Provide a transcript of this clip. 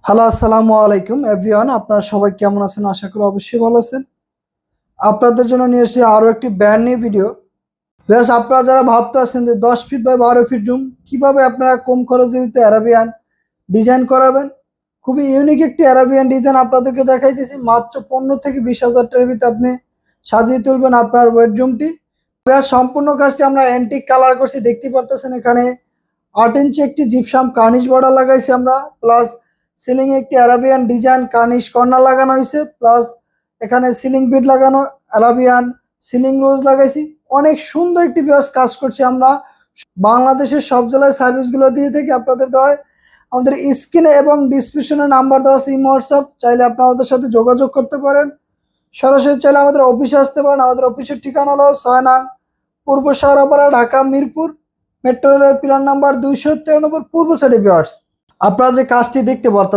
Hello, আসসালামু আলাইকুম everyone. আপনারা সবাই কেমন আছেন? আশা করি অবশ্যই ভালো আছেন। আপনাদের জন্য নিয়ে এসেছি আরও একটি ব্র্যান্ড নিউ ভিডিও। বেশ, আপনারা যারা ভাবতে আছেন যে 10 ফিট বাই 12 ফিট রুম কীভাবে আপনারা কম খরচে অ্যারাবিয়ান ডিজাইন করাবেন, খুবই ইউনিক একটি অ্যারাবিয়ান ডিজাইন আপনাদেরকে দেখাইতেছি। মাত্র 15 থেকে 20 হাজার টাকার ভিতরে আপনি সাজিয়ে তুলবেন আপনার বেডরুমটি। বেশ, সম্পূর্ণ কাজটি আমরা অ্যান্টিক কালার করছি, দেখতে পারতেছেন। এখানে 8 ইঞ্চি একটি জিপসাম কার্নিশ বর্ডার লাগাইছি আমরা, প্লাস সিলিং এ একটি অ্যারাবিয়ান ডিজাইন কার্নিশ কর্নার লাগানো হয়েছে, প্লাস এখানে সিলিং বিট লাগানো, অ্যারাবিয়ান সিলিং রোজ লাগাইছি। অনেক সুন্দর একটি বেশ কাজ করছি আমরা। বাংলাদেশের সব জেলায় সার্ভিসগুলো দিয়ে থাকি আপনাদের দেওয়ায়। আমাদের স্ক্রিনে এবং ডিসক্রিপশনে নাম্বার দেওয়া আছে, ইমো হোয়াটসঅ্যাপ, চাইলে আপনারা আমাদের সাথে যোগাযোগ করতে পারেন। সরাসরি চাইলে আমাদের অফিসে আসতে পারেন। আমাদের অফিসের ঠিকানা হলো 6 নং পূর্ব সারাপাড়া, ঢাকা মিরপুর, মেট্রো রেলের পিলার নাম্বার 293 পূর্ব সাইডে। ভিউয়ার্স, আপনারা যে কাজটি দেখতে পারতেছেন